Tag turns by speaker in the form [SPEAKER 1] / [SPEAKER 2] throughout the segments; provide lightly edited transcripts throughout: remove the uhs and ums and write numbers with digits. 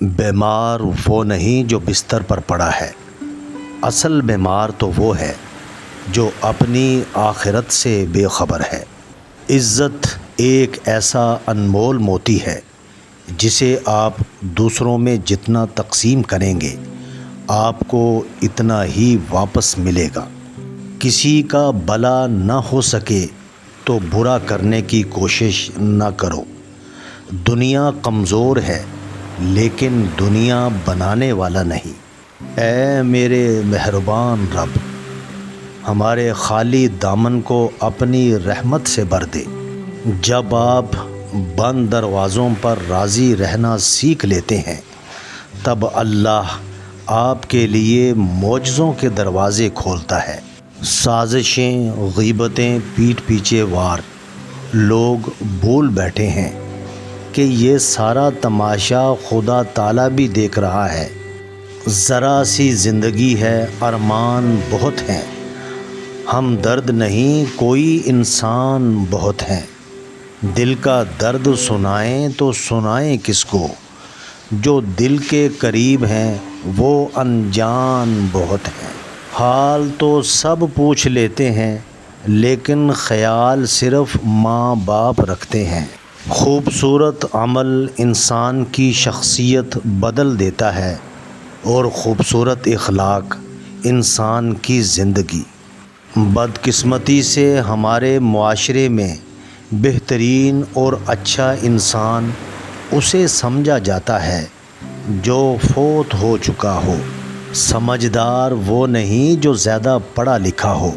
[SPEAKER 1] بیمار وہ نہیں جو بستر پر پڑا ہے، اصل بیمار تو وہ ہے جو اپنی آخرت سے بے خبر ہے۔ عزت ایک ایسا انمول موتی ہے جسے آپ دوسروں میں جتنا تقسیم کریں گے آپ کو اتنا ہی واپس ملے گا۔ کسی کا بھلا نہ ہو سکے تو برا کرنے کی کوشش نہ کرو۔ دنیا کمزور ہے لیکن دنیا بنانے والا نہیں۔ اے میرے مہربان رب، ہمارے خالی دامن کو اپنی رحمت سے بھر دے۔ جب آپ بند دروازوں پر راضی رہنا سیکھ لیتے ہیں تب اللہ آپ کے لیے معجزوں کے دروازے کھولتا ہے۔ سازشیں، غیبتیں، پیٹھ پیچھے وار، لوگ بھول بیٹھے ہیں کہ یہ سارا تماشا خدا تعالیٰ بھی دیکھ رہا ہے۔ ذرا سی زندگی ہے، ارمان بہت ہیں، ہمدرد نہیں کوئی انسان بہت ہیں۔ دل کا درد سنائیں تو سنائیں کس کو، جو دل کے قریب ہیں وہ انجان بہت ہیں۔ حال تو سب پوچھ لیتے ہیں لیکن خیال صرف ماں باپ رکھتے ہیں۔ خوبصورت عمل انسان کی شخصیت بدل دیتا ہے اور خوبصورت اخلاق انسان کی زندگی۔ بدقسمتی سے ہمارے معاشرے میں بہترین اور اچھا انسان اسے سمجھا جاتا ہے جو فوت ہو چکا ہو۔ سمجھدار وہ نہیں جو زیادہ پڑھا لکھا ہو،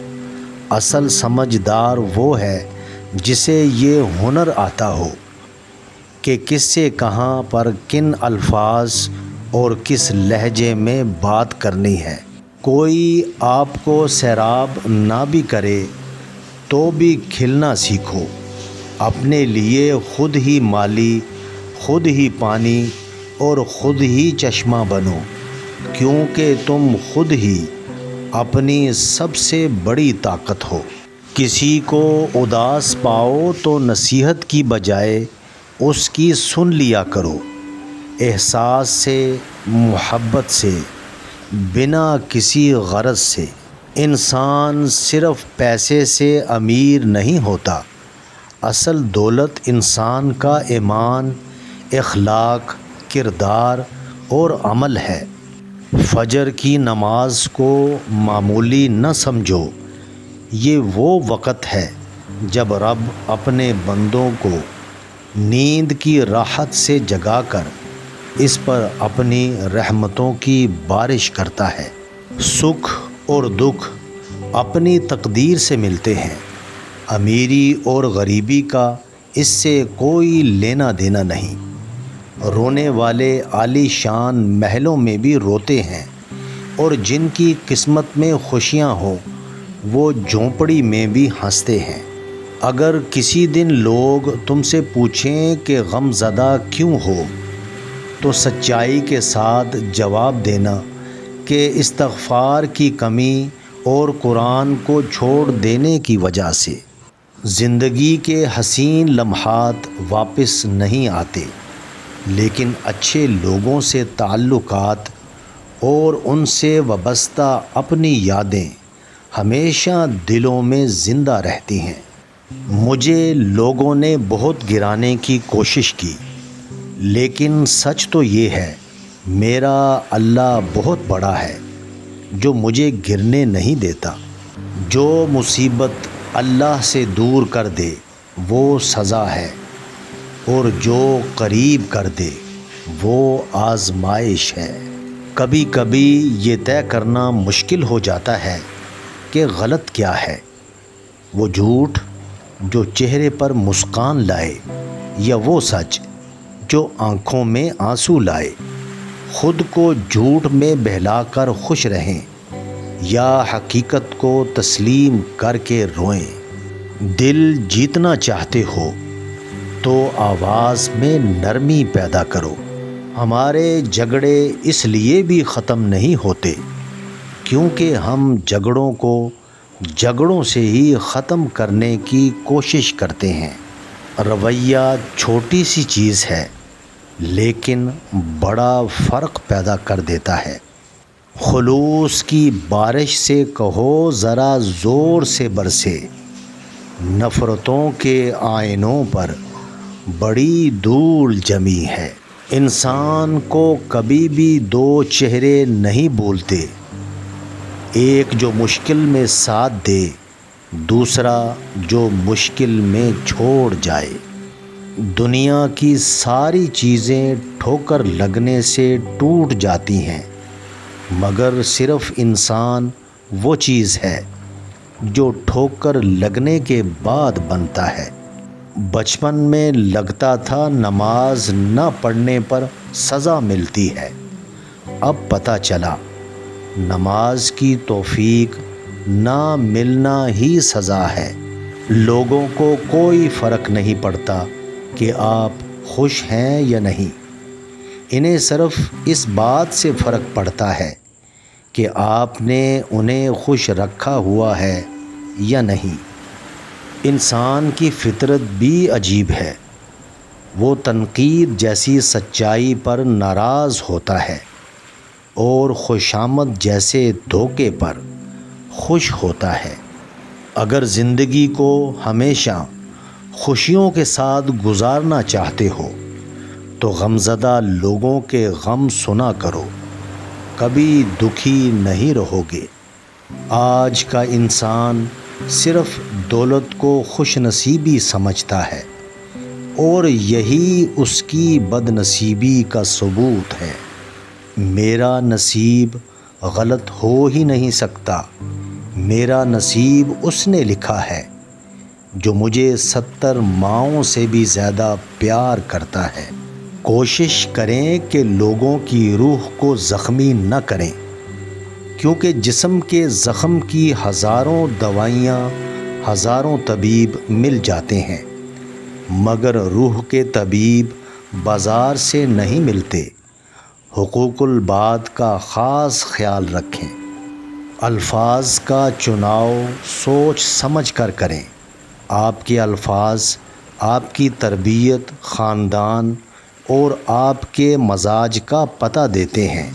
[SPEAKER 1] اصل سمجھدار وہ ہے جسے یہ ہنر آتا ہو کہ کس سے کہاں پر کن الفاظ اور کس لہجے میں بات کرنی ہے۔ کوئی آپ کو سیراب نہ بھی کرے تو بھی کھلنا سیکھو۔ اپنے لیے خود ہی مالی، خود ہی پانی اور خود ہی چشمہ بنو، کیونکہ تم خود ہی اپنی سب سے بڑی طاقت ہو۔ کسی کو اداس پاؤ تو نصیحت کی بجائے اس کی سن لیا کرو، احساس سے، محبت سے، بنا کسی غرض سے۔ انسان صرف پیسے سے امیر نہیں ہوتا، اصل دولت انسان کا ایمان، اخلاق، کردار اور عمل ہے۔ فجر کی نماز کو معمولی نہ سمجھو، یہ وہ وقت ہے جب رب اپنے بندوں کو نیند کی راحت سے جگا کر اس پر اپنی رحمتوں کی بارش کرتا ہے۔ سکھ اور دکھ اپنی تقدیر سے ملتے ہیں، امیری اور غریبی کا اس سے کوئی لینا دینا نہیں۔ رونے والے عالی شان محلوں میں بھی روتے ہیں اور جن کی قسمت میں خوشیاں ہوں وہ جھونپڑی میں بھی ہنستے ہیں۔ اگر کسی دن لوگ تم سے پوچھیں کہ غم زدہ کیوں ہو تو سچائی کے ساتھ جواب دینا کہ استغفار کی کمی اور قرآن کو چھوڑ دینے کی وجہ سے۔ زندگی کے حسین لمحات واپس نہیں آتے، لیکن اچھے لوگوں سے تعلقات اور ان سے وابستہ اپنی یادیں ہمیشہ دلوں میں زندہ رہتی ہیں۔ مجھے لوگوں نے بہت گرانے کی کوشش کی، لیکن سچ تو یہ ہے میرا اللہ بہت بڑا ہے جو مجھے گرنے نہیں دیتا۔ جو مصیبت اللہ سے دور کر دے وہ سزا ہے، اور جو قریب کر دے وہ آزمائش ہے۔ کبھی کبھی یہ طے کرنا مشکل ہو جاتا ہے کہ غلط کیا ہے، وہ جھوٹ جو چہرے پر مسکان لائے یا وہ سچ جو آنکھوں میں آنسو لائے۔ خود کو جھوٹ میں بہلا کر خوش رہیں یا حقیقت کو تسلیم کر کے روئیں۔ دل جیتنا چاہتے ہو تو آواز میں نرمی پیدا کرو۔ ہمارے جھگڑے اس لیے بھی ختم نہیں ہوتے کیونکہ ہم جھگڑوں کو جھگڑوں سے ہی ختم کرنے کی کوشش کرتے ہیں۔ رویہ چھوٹی سی چیز ہے لیکن بڑا فرق پیدا کر دیتا ہے۔ خلوص کی بارش سے کہو ذرا زور سے برسے، نفرتوں کے آئینوں پر بڑی دھول جمی ہے۔ انسان کو کبھی بھی دو چہرے نہیں بھولتے، ایک جو مشکل میں ساتھ دے، دوسرا جو مشکل میں چھوڑ جائے۔ دنیا کی ساری چیزیں ٹھوکر لگنے سے ٹوٹ جاتی ہیں، مگر صرف انسان وہ چیز ہے جو ٹھوکر لگنے کے بعد بنتا ہے۔ بچپن میں لگتا تھا نماز نہ پڑھنے پر سزا ملتی ہے، اب پتہ چلا نماز کی توفیق نہ ملنا ہی سزا ہے۔ لوگوں کو کوئی فرق نہیں پڑتا کہ آپ خوش ہیں یا نہیں، انہیں صرف اس بات سے فرق پڑتا ہے کہ آپ نے انہیں خوش رکھا ہوا ہے یا نہیں۔ انسان کی فطرت بھی عجیب ہے، وہ تنقید جیسی سچائی پر ناراض ہوتا ہے اور خوشامد جیسے دھوکے پر خوش ہوتا ہے۔ اگر زندگی کو ہمیشہ خوشیوں کے ساتھ گزارنا چاہتے ہو تو غمزدہ لوگوں کے غم سنا کرو، کبھی دکھی نہیں رہو گے۔ آج کا انسان صرف دولت کو خوش نصیبی سمجھتا ہے اور یہی اس کی بد نصیبی کا ثبوت ہے۔ میرا نصیب غلط ہو ہی نہیں سکتا، میرا نصیب اس نے لکھا ہے جو مجھے 70 ماؤں سے بھی زیادہ پیار کرتا ہے۔ کوشش کریں کہ لوگوں کی روح کو زخمی نہ کریں، کیونکہ جسم کے زخم کی ہزاروں دوائیاں، ہزاروں طبیب مل جاتے ہیں، مگر روح کے طبیب بازار سے نہیں ملتے۔ حقوق البات کا خاص خیال رکھیں، الفاظ کا چناؤ سوچ سمجھ کر کریں۔ آپ کے الفاظ آپ کی تربیت، خاندان اور آپ کے مزاج کا پتہ دیتے ہیں۔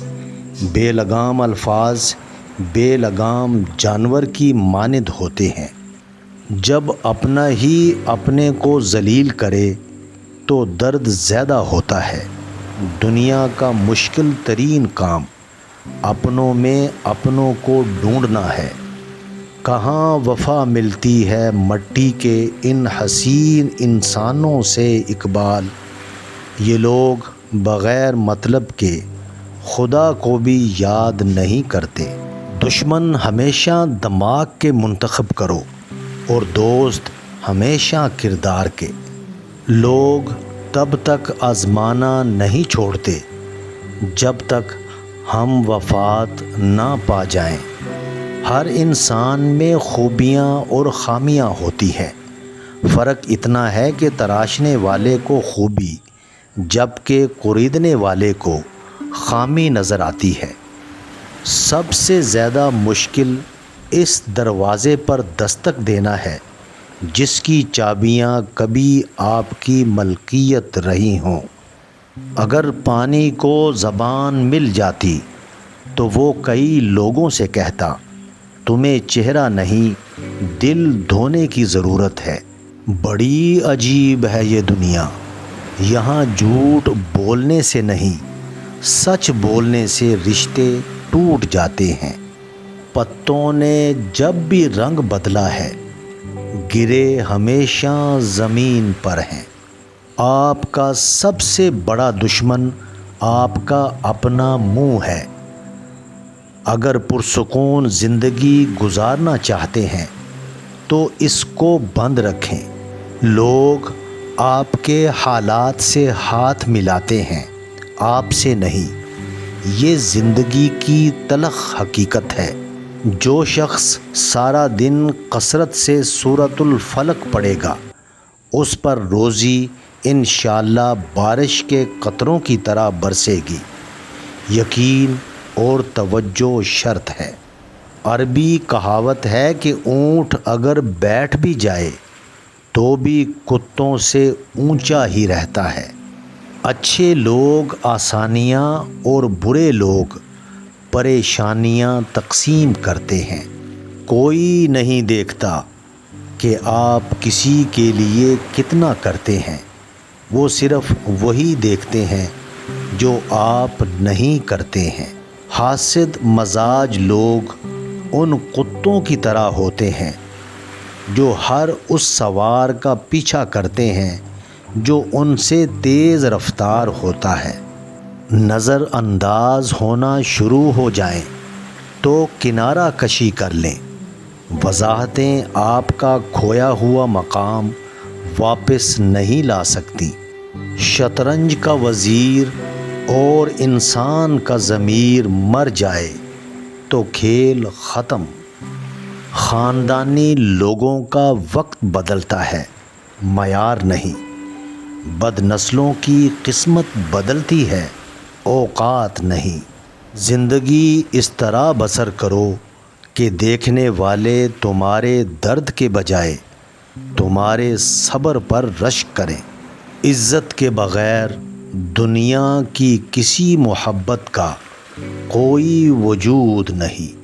[SPEAKER 1] بے لگام الفاظ بے لگام جانور کی مانند ہوتے ہیں۔ جب اپنا ہی اپنے کو ذلیل کرے تو درد زیادہ ہوتا ہے۔ دنیا کا مشکل ترین کام اپنوں میں اپنوں کو ڈھونڈنا ہے۔ کہاں وفا ملتی ہے مٹی کے ان حسین انسانوں سے اقبال، یہ لوگ بغیر مطلب کے خدا کو بھی یاد نہیں کرتے۔ دشمن ہمیشہ دماغ کے منتخب کرو اور دوست ہمیشہ کردار کے۔ لوگ تب تک آزمانا نہیں چھوڑتے جب تک ہم وفات نہ پا جائیں۔ ہر انسان میں خوبیاں اور خامیاں ہوتی ہیں، فرق اتنا ہے کہ تراشنے والے کو خوبی جبکہ خریدنے والے کو خامی نظر آتی ہے۔ سب سے زیادہ مشکل اس دروازے پر دستک دینا ہے جس کی چابیاں کبھی آپ کی ملکیت رہی ہوں۔ اگر پانی کو زبان مل جاتی تو وہ کئی لوگوں سے کہتا، تمہیں چہرہ نہیں دل دھونے کی ضرورت ہے۔ بڑی عجیب ہے یہ دنیا، یہاں جھوٹ بولنے سے نہیں، سچ بولنے سے رشتے ٹوٹ جاتے ہیں۔ پتوں نے جب بھی رنگ بدلا ہے، گرے ہمیشہ زمین پر ہیں۔ آپ کا سب سے بڑا دشمن آپ کا اپنا منہ ہے۔ اگر پرسکون زندگی گزارنا چاہتے ہیں تو اس کو بند رکھیں۔ لوگ آپ کے حالات سے ہاتھ ملاتے ہیں، آپ سے نہیں۔ یہ زندگی کی تلخ حقیقت ہے۔ جو شخص سارا دن کثرت سے سورۃ الفلق پڑھے گا، اس پر روزی انشاءاللہ بارش کے قطروں کی طرح برسے گی۔ یقین اور توجہ شرط ہے۔ عربی کہاوت ہے کہ اونٹ اگر بیٹھ بھی جائے تو بھی کتوں سے اونچا ہی رہتا ہے۔ اچھے لوگ آسانیاں اور برے لوگ پریشانیاں تقسیم کرتے ہیں۔ کوئی نہیں دیکھتا کہ آپ کسی کے لیے کتنا کرتے ہیں، وہ صرف وہی دیکھتے ہیں جو آپ نہیں کرتے ہیں۔ حاسد مزاج لوگ ان کتوں کی طرح ہوتے ہیں جو ہر اس سوار کا پیچھا کرتے ہیں جو ان سے تیز رفتار ہوتا ہے۔ نظر انداز ہونا شروع ہو جائیں تو کنارہ کشی کر لیں۔ وضاحتیں آپ کا کھویا ہوا مقام واپس نہیں لا سکتی۔ شطرنج کا وزیر اور انسان کا ضمیر مر جائے تو کھیل ختم۔ خاندانی لوگوں کا وقت بدلتا ہے، معیار نہیں۔ بد نسلوں کی قسمت بدلتی ہے، اوقات نہیں۔ زندگی اس طرح بسر کرو کہ دیکھنے والے تمہارے درد کے بجائے تمہارے صبر پر رشک کریں۔ عزت کے بغیر دنیا کی کسی محبت کا کوئی وجود نہیں۔